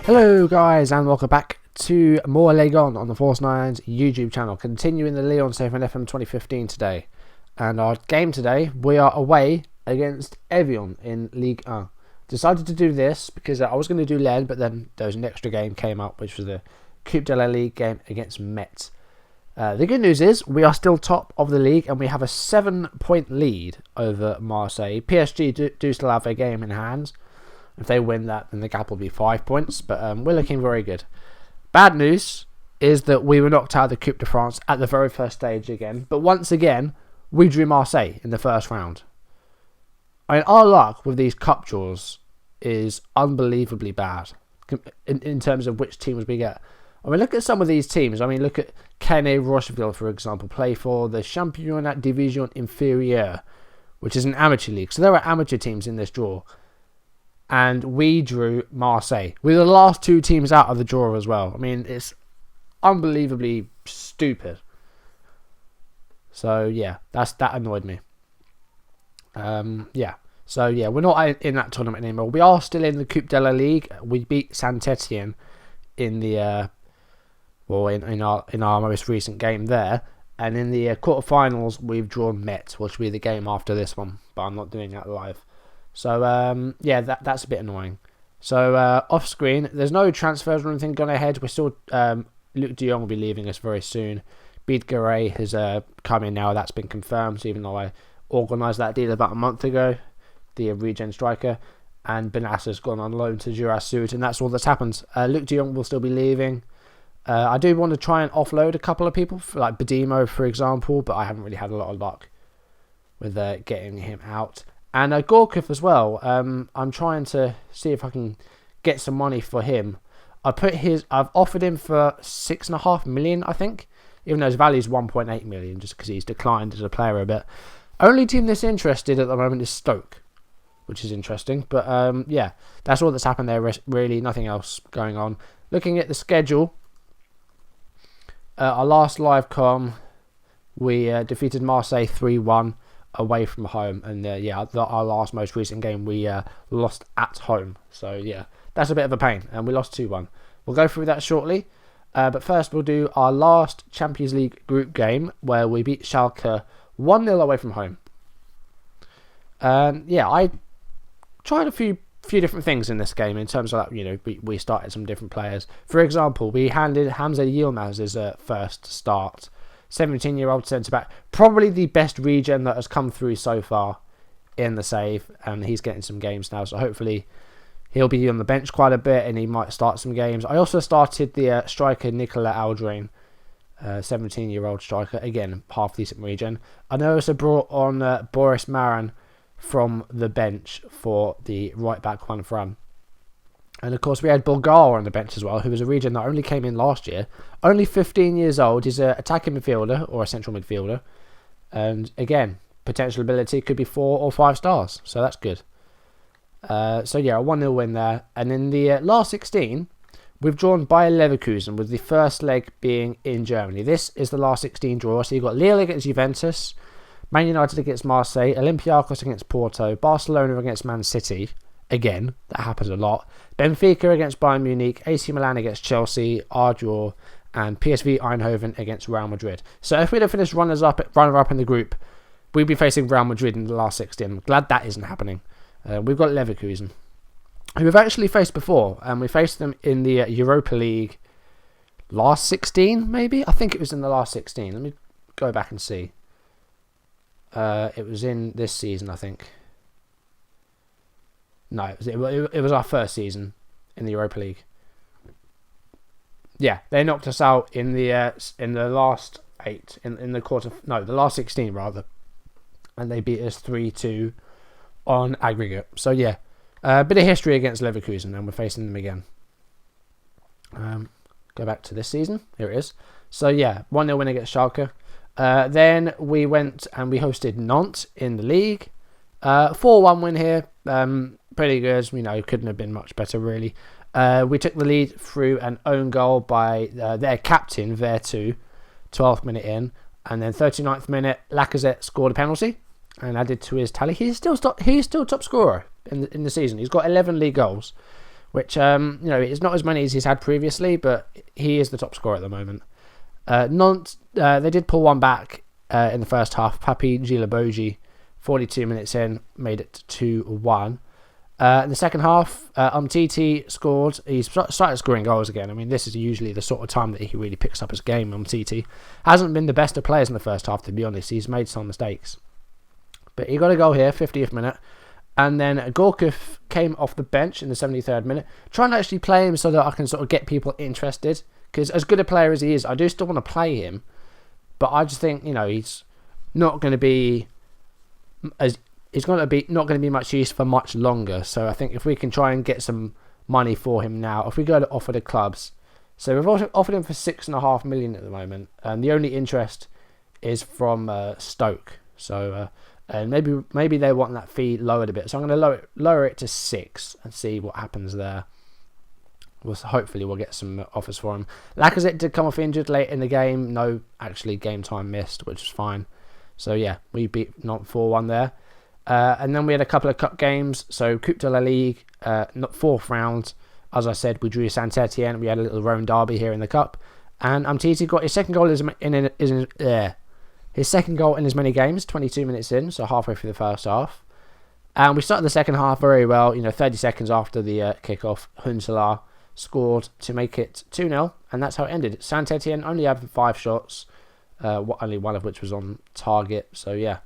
Hello guys and welcome back to more Lyon on the Force 9's YouTube channel, continuing the Lyon Safe and FM 2015 today. And our game today, we are away against Évian in Ligue 1. Decided to do this because I was going to do Lens, but then there was an extra game came up, which was the Coupe de la Ligue game against Metz. The good news is we are still top of the league and we have a 7-point lead over Marseille. PSG do still have a game in hand. If they win that, then the gap will be 5 points, but we're looking very good. Bad news is that we were knocked out of the Coupe de France at the very first stage again, but once again, we drew Marseille in the first round. I mean, our luck with these cup draws is unbelievably bad in terms of which teams we get. I mean, look at some of these teams. I mean, look at Canet Rocheville, for example, play for the Championnat Division Inférieure, which is an amateur league. So there are amateur teams in this draw. And we drew Marseille. We're the last two teams out of the draw as well. I mean, it's unbelievably stupid. So, yeah, that annoyed me. So, we're not in that tournament anymore. We are still in the Coupe de la Ligue. We beat Saint-Etienne in the... in our most recent game there. And in the quarterfinals, we've drawn Metz, which will be the game after this one. But I'm not doing that live. So, that's a bit annoying. So, off screen, there's no transfers or anything gone ahead. We're still, Luc de Jong will be leaving us very soon. Bede Garay has come in now. That's been confirmed, even though I organised that deal about a month ago, the regen striker. And Benassa's gone on loan to Jurassiud, and that's all that's happened. Luc de Jong will still be leaving. I do want to try and offload a couple of people, like Badimo, for example, but I haven't really had a lot of luck with getting him out. And Gorkov as well. I'm trying to see if I can get some money for him. I've offered him for 6.5 million, I think, even though his value is 1.8 million, just because he's declined as a player a bit. Only team that's interested at the moment is Stoke, which is interesting. But that's all that's happened there. Really, nothing else going on. Looking at the schedule, our last live com, we defeated Marseille 3-1. Away from home, and our last most recent game we lost at home, so that's a bit of a pain, and we lost 2-1. We'll go through that shortly, but first we'll do our last Champions League group game where we beat Schalke 1-0 away from home. I tried a few different things in this game in terms of that. We started some different players. For example, we handed Hamza Yilmaz his first start. 17-year-old centre-back, probably the best regen that has come through so far in the save, and he's getting some games now, so hopefully he'll be on the bench quite a bit and he might start some games. I also started the striker Nicolas Aldrain, 17-year-old striker, again, half decent regen. I also brought on Boris Maran from the bench for the right-back one from. And of course we had Bulgar on the bench as well, who was a regen that only came in last year. Only 15 years old. He's an attacking midfielder or a central midfielder. And again, potential ability could be 4 or 5 stars. So that's good. A 1-0 win there. And in the last 16, we've drawn Bayer Leverkusen, with the first leg being in Germany. This is the last 16 draw. So you've got Lille against Juventus, Man United against Marseille, Olympiacos against Porto, Barcelona against Man City. Again, that happens a lot. Benfica against Bayern Munich, AC Milan against Chelsea, our draw, and PSV Eindhoven against Real Madrid. So if we'd have finished runner-up in the group, we'd be facing Real Madrid in the last 16. I'm glad that isn't happening. We've got Leverkusen, who we've actually faced before, and we faced them in the Europa League last 16, maybe? I think it was in the last 16. Let me go back and see. It was in this season, I think. No, it was our first season in the Europa League. Yeah, they knocked us out in the last 8 in the the last 16 rather, and they beat us 3-2 on aggregate. So a bit of history against Leverkusen, and we're facing them again. Go back to this season. Here it is. So 1-0 win against Schalke. Then we went and we hosted Nantes in the league. 4-1 win here. Pretty good. Couldn't have been much better, really. We took the lead through an own goal by their captain, Vertu, 12th minute in. And then 39th minute, Lacazette scored a penalty and added to his tally. He's still top scorer in the season. He's got 11 league goals, which it's not as many as he's had previously, but he is the top scorer at the moment. They did pull one back in the first half. Papi Gilabogi, 42 minutes in, made it 2-1. In the second half, Umtiti scored. He started scoring goals again. I mean, this is usually the sort of time that he really picks up his game. Umtiti hasn't been the best of players in the first half, to be honest. He's made some mistakes. But he got a goal here, 50th minute. And then Gorkov came off the bench in the 73rd minute, trying to actually play him so that I can sort of get people interested. Because as good a player as he is, I do still want to play him. But I just think, he's not going to be not going to be much use for much longer. So I think if we can try and get some money for him now, if we go to offer the clubs, so we've offered him for 6.5 million at the moment, and the only interest is from Stoke. So and maybe they want that fee lowered a bit. So I'm going to lower it to 6 and see what happens there. Hopefully we'll get some offers for him. Lacazette did come off injured late in the game. No, actually game time missed, which was fine. So yeah, we beat Nantes 4-1 there. And then we had a couple of cup games. So Coupe de la Ligue, not fourth round. As I said, we drew Saint-Etienne. We had a little Rhone derby here in the cup. And Umtiti got his second goal his second goal in as many games, 22 minutes in, so halfway through the first half. And we started the second half very well. 30 seconds after the kickoff, Huntelaar scored to make it 2-0, and that's how it ended. Saint-Etienne only had 5 shots, only one of which was on target. So yeah,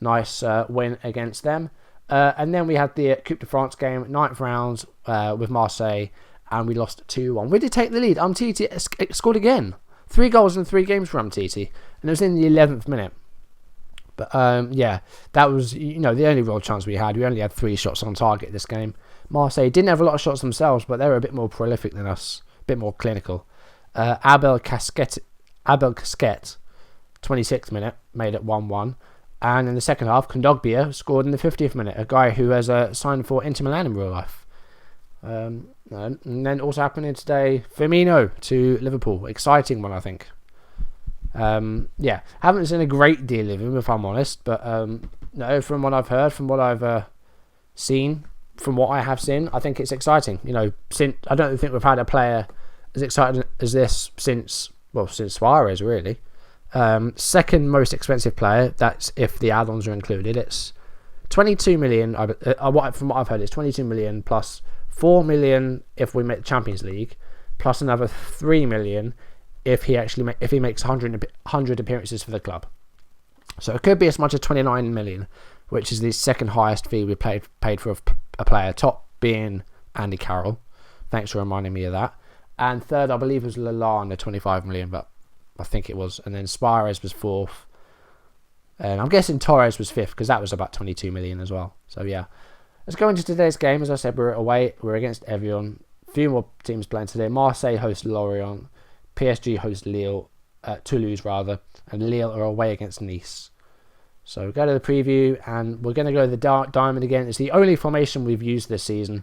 nice win against them. And then we had the Coupe de France game, 9th round with Marseille, and we lost 2-1. We did take the lead. Umtiti scored again. 3 goals in 3 games for Umtiti, and it was in the 11th minute. But that was the only real chance we had. We only had 3 shots on target this game. Marseille didn't have a lot of shots themselves, but they were a bit more prolific than us, a bit more clinical. Abel Casquet, 26th minute, made it 1-1. And in the second half, Kondogbia scored in the 50th minute, a guy who has signed for Inter Milan in real life. And then also happening today, Firmino to Liverpool. Exciting one, I think. Haven't seen a great deal of him, if I'm honest, but no, from what I've heard, from what I've seen, from what I have seen, I think it's exciting. Since I don't think we've had a player as exciting as this since Suarez, really. Second most expensive player. That's if the add-ons are included. It's 22 million. From what I've heard, it's 22 million plus 4 million if we make the Champions League, plus another 3 million if he makes 100 appearances for the club. So it could be as much as 29 million, which is the second highest fee we paid for a player, top being Andy Carroll. Thanks for reminding me of that. And third, I believe, was Lalana, 25 million, but I think it was. And then Suarez was 4th. And I'm guessing Torres was 5th because that was about 22 million as well. So yeah. Let's go into today's game. As I said, we're away. We're against Évian. A few more teams playing today. Marseille host Lorient. PSG host Toulouse rather. And Lille are away against Nice. So we go to the preview, and we're going to go to the diamond again. It's the only formation we've used this season.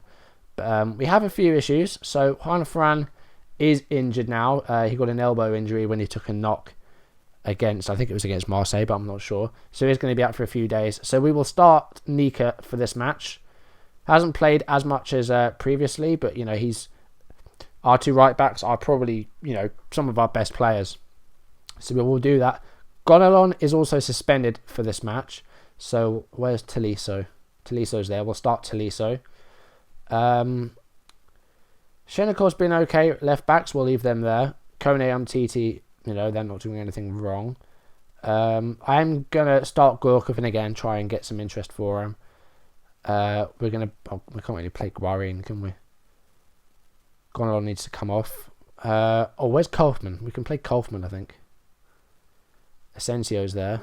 But we have a few issues. So Juan Fran is injured now. He got an elbow injury when he took a knock I think it was against Marseille, but I'm not sure. So he's going to be out for a few days. So we will start Nika for this match. Hasn't played as much as previously, but our 2 right backs are probably some of our best players. So we will do that. Gonalon is also suspended for this match. So where's Tolisso? Tolisso's there. We'll start Tolisso. Shenikov's been okay. Left backs, we'll leave them there. Kone, Umtiti, they're not doing anything wrong. I'm going to start Gorkov again, try and get some interest for him. We can't really play Guarin, can we? Gonalon needs to come off. Where's Kaufman? We can play Kaufman, I think. Asensio's there.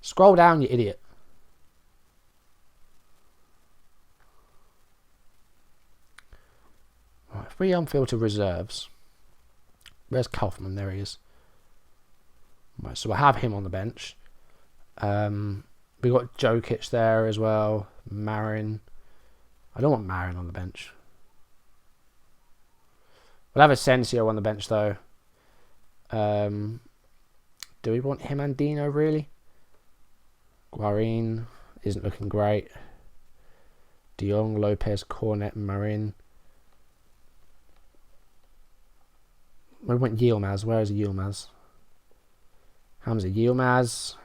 Scroll down, you idiot. Right, free unfiltered reserves. Where's Kaufman? There he is. Right, so we'll have him on the bench. We got Jokic there as well. Marin. I don't want Marin on the bench. We'll have Asensio on the bench though. Do we want him and Dino really? Guarin isn't looking great. De Jong, Lopez, Cornet, Marin. We went Yilmaz. Where is Yilmaz? Hamza Yilmaz.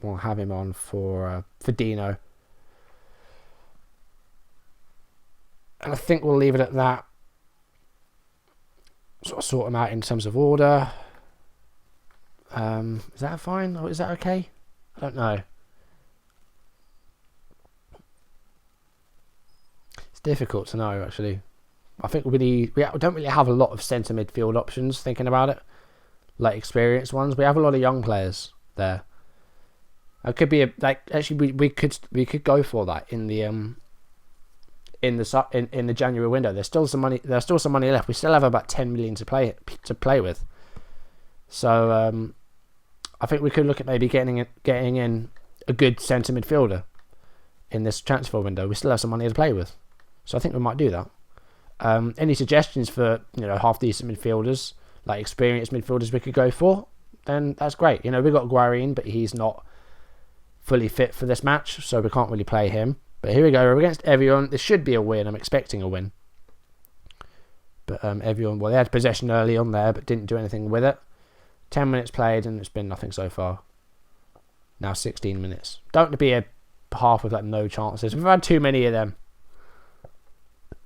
We'll have him on for Dino. And I think we'll leave it at that. Sort them out in terms of order. Is that fine? Or is that okay? I don't know. It's difficult to know, actually. I think we don't really have a lot of centre midfield options, thinking about it. Like experienced ones. We have a lot of young players there. It could be actually we could go for that in the January window. There's still some money left. We still have about 10 million to play with. So I think we could look at maybe getting in a good centre midfielder in this transfer window. We still have some money to play with, so I think we might do that. Any suggestions for half decent midfielders, like experienced midfielders we could go for? Then that's great. We got Guarin, but he's not fully fit for this match, so we can't really play him. But here we go. We're against Évian. This should be a win. I'm expecting a win. But Évian, well, they had possession early on there, but didn't do anything with it. 10 minutes played, and it's been nothing so far. Now 16 minutes. Don't be a half with no chances. We've had too many of them.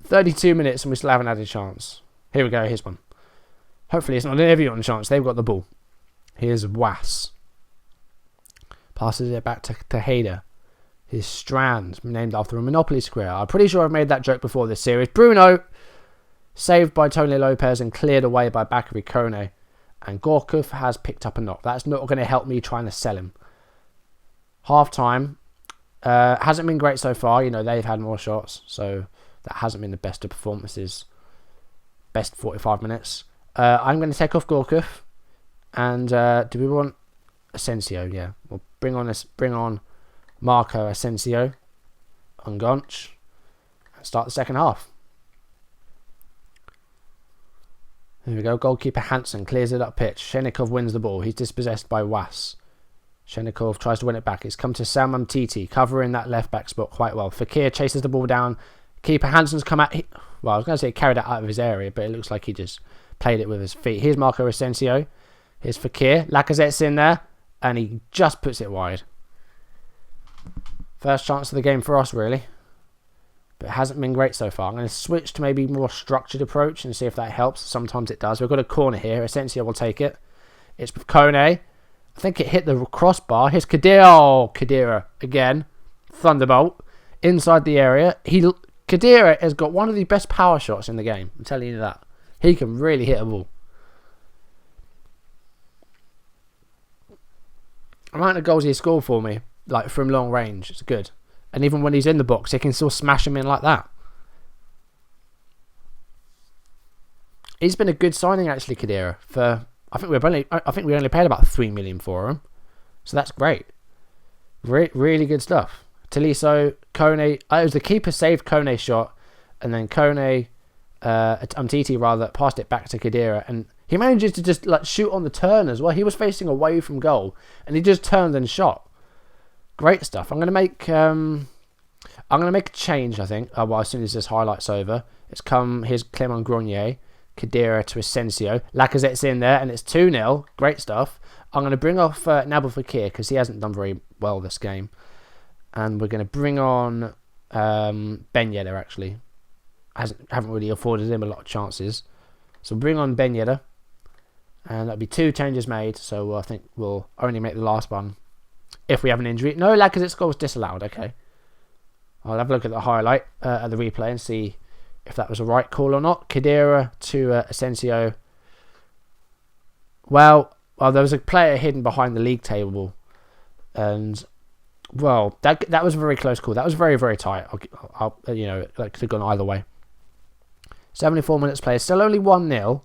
32 minutes, and we still haven't had a chance. Here we go. Here's one. Hopefully it's not an Évian chance. They've got the ball. Here's Was. Passes it back to Tejeda. His Strand, named after a Monopoly square. I'm pretty sure I've made that joke before this series. Bruno, saved by Tony Lopez and cleared away by Bakary Kone. And Gorkov has picked up a knock. That's not going to help me trying to sell him. Half time. Hasn't been great so far. They've had more shots. So that hasn't been the best of performances. Best 45 minutes. I'm going to take off Gorkov. And do we want Asensio? Yeah. We'll bring on Marco Asensio on Gonch and start the second half. Here we go. Goalkeeper Hansen clears it up pitch. Shenikov wins the ball. He's dispossessed by Was. Shenikov tries to win it back. It's come to Sam Umtiti, covering that left back spot quite well. Fekir chases the ball down. Keeper Hansen's come out. Well, I was going to say he carried it out of his area, but it looks like he just played it with his feet. Here's Marco Asensio. Here's Fekir. Lacazette's in there, and he just puts it wide. First chance of the game for us, really. But it hasn't been great so far. I'm going to switch to maybe more structured approach and see if that helps. Sometimes it does. We've got a corner here. Asensio will take it. It's with Kone. I think it hit the crossbar. Here's Khedira. Oh, Khedira again. Thunderbolt. Inside the area. Khedira has got one of the best power shots in the game. I'm telling you that. He can really hit a ball. The amount of goals he scored for me, from long range, it's good. And even when he's in the box, he can still smash him in like that. He's been a good signing actually, Khedira. I think we only paid about 3 million for him, so that's great. Really good stuff. Tolisso, Kone. It was the keeper saved Kone's shot, and then Kone, Umtiti rather, passed it back to Khedira, and he manages to just shoot on the turn as well. He was facing away from goal, and he just turned and shot. Great stuff. I'm going to make a change, I think. As soon as this highlight's over. Here's Clement Grenier. Khedira to Asensio. Lacazette's in there, and it's 2-0. Great stuff. I'm going to bring off Nabil Fekir, because he hasn't done very well this game. And we're going to bring on Ben Yedder, actually. Haven't really afforded him a lot of chances. So bring on Ben Yedder. And that'll be 2 changes made. So I think we'll only make the last one if we have an injury. No, Lacazette's goal was disallowed. Okay. I'll have a look at the highlight, at the replay, and see if that was a right call or not. Khedira to Asensio. Well, there was a player hidden behind the league table. And, well, that was a very close call. That was very, very tight. That could have gone either way. 74 minutes played. Still only 1-0.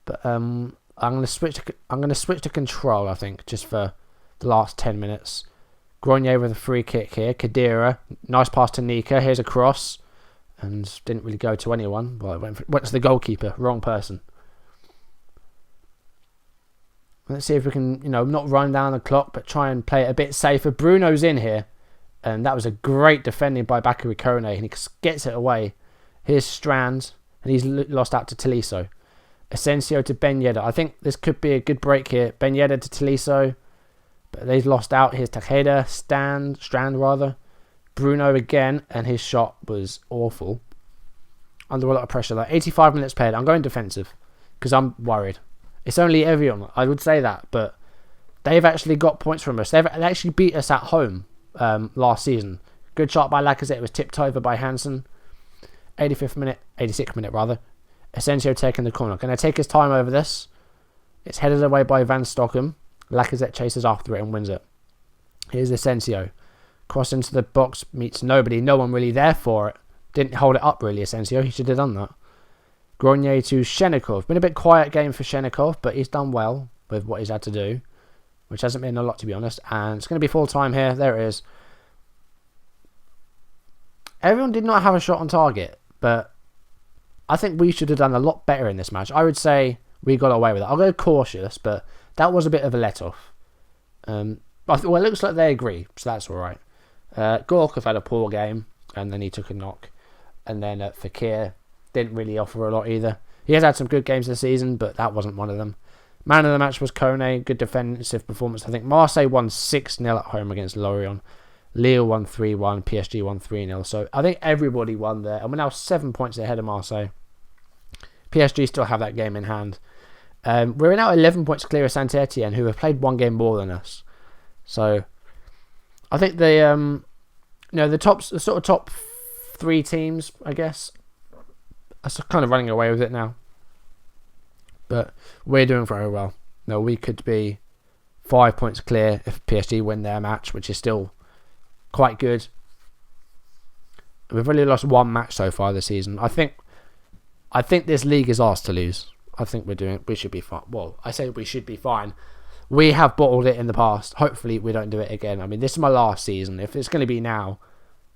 But I'm going to switch to control, I think, just for the last 10 minutes. Grenier with a free kick here. Khedira, nice pass to Nika. Here's a cross, and didn't really go to anyone. Well, it went to the goalkeeper. Wrong person. Let's see if we can, not run down the clock, but try and play it a bit safer. Bruno's in here. And that was a great defending by Bakary Kone, and he gets it away. Here's Strand, and he's lost out to Tolisso. Asensio to Ben Yedder. I think this could be a good break here. Ben Yedder to Tolisso, but they've lost out. Here's Takeda, Strand rather. Bruno again, and his shot was awful. Under a lot of pressure. Like 85 minutes played. I'm going defensive because I'm worried. It's only Évian. I would say that, but they've actually got points from us. They actually beat us at home last season. Good shot by Lacazette. It was tipped over by Hansen. 86th minute rather. Asensio taking the corner. Going to take his time over this. It's headed away by Van Stockham. Lacazette chases after it and wins it. Here's Asensio. Cross into the box, meets nobody. No one really there for it. Didn't hold it up really, Asensio. He should have done that. Grenier to Shenikov. Been a bit quiet game for Shenikov, but he's done well with what he's had to do, which hasn't been a lot, to be honest. And it's going to be full time here. There it is. Everyone did not have a shot on target, but I think we should have done a lot better in this match. I would say we got away with it. I'll go cautious, but that was a bit of a let-off. Well, it looks like they agree, so that's all right. Gorkov had a poor game, and then he took a knock. And then Fekir didn't really offer a lot either. He has had some good games this season, but that wasn't one of them. Man of the match was Kone. Good defensive performance. I think Marseille won 6-0 at home against Lyon. Lille won 3-1. PSG won 3-0. So I think everybody won there. And we're now 7 points ahead of Marseille. PSG still have that game in hand. We're now 11 points clear of Saint-Etienne, who have played one game more than us. So I think the sort of top 3 teams, I guess, are kind of running away with it now. But we're doing very well. No, we could be 5 points clear if PSG win their match, which is still quite good. We've only lost one match so far this season. I think this league is ours to lose. I think we should be fine. Well, I say we should be fine. We have bottled it in the past. Hopefully we don't do it again. I mean, this is my last season. If it's going to be now,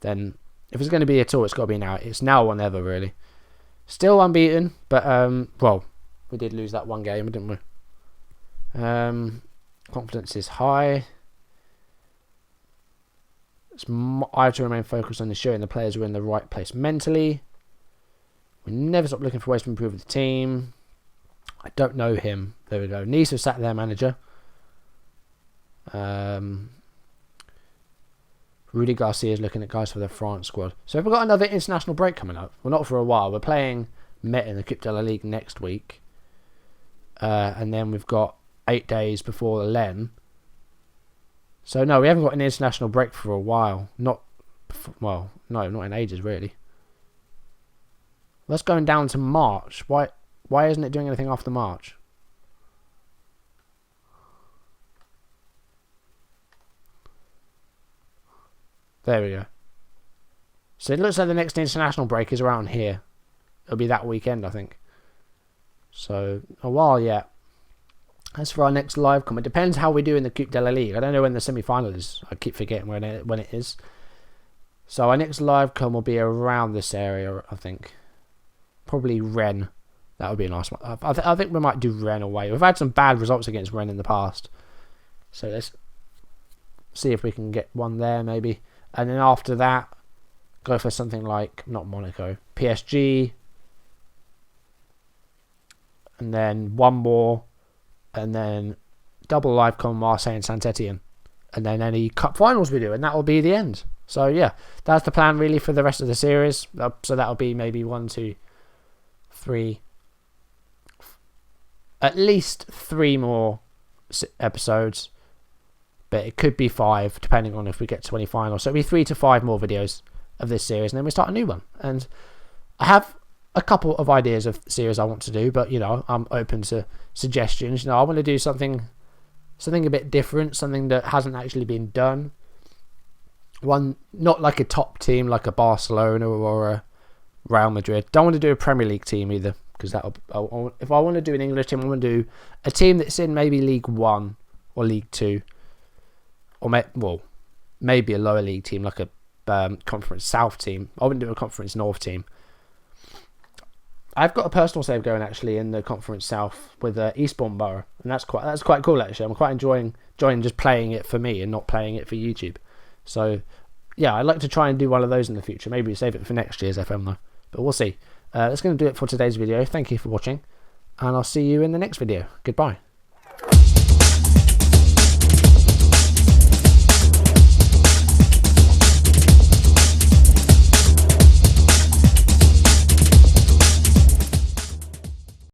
then if it's going to be at all, it's got to be now. It's now or never, really. Still unbeaten, but well, we did lose that one game, didn't we? Confidence is high. I have to remain focused on ensuring the players are in the right place mentally. We never stop looking for ways to improve the team. I don't know him. There we go. Nice have sacked their manager. Rudy Garcia is looking at guys for the France squad. So we've got another international break coming up. Well, not for a while. We're playing Met in the Coupe de la Ligue next week. And then we've got 8 days before the Lens. So no, we haven't got an international break for a while. Not in ages really. That's going down to March. Why isn't it doing anything after March? There we go. So it looks like the next international break is around here. It'll be that weekend, I think. So a while yet. As for our next live comment, it depends how we do in the Coupe de la Ligue. I don't know when the semi-final is. I keep forgetting when it is. So our next live com will be around this area, I think. Probably Rennes. That would be a nice one. I think we might do Rennes away. We've had some bad results against Rennes in the past. So let's see if we can get one there maybe. And then after that, go for something like, not Monaco, PSG. And then one more. And then double live con Marseille and Saint-Etienne. And then any cup finals we do. And that will be the end. So yeah, that's the plan really for the rest of the series. So that'll be maybe 1, 2, 3. At least 3 more episodes. But it could be 5, depending on if we get to any finals. So it'll be 3 to 5 more videos of this series. And then we start a new one. And I have a couple of ideas of series I want to do. But, I'm open to suggestions. I want to do something a bit different. Something that hasn't actually been done. One, not like a top team like a Barcelona or a Real Madrid. Don't want to do a Premier League team either. Because if I want to do an English team, I want to do a team that's in maybe League 1 or League 2. Or maybe a lower league team like a Conference South team. I wouldn't do a Conference North team. I've got a personal save going actually in the Conference South with Eastbourne Borough, and that's quite cool actually. I'm quite enjoying just playing it for me and not playing it for YouTube. So yeah, I'd like to try and do one of those in the future. Maybe save it for next year's FM though, but we'll see. That's going to do it for today's video. Thank you for watching, and I'll see you in the next video. Goodbye.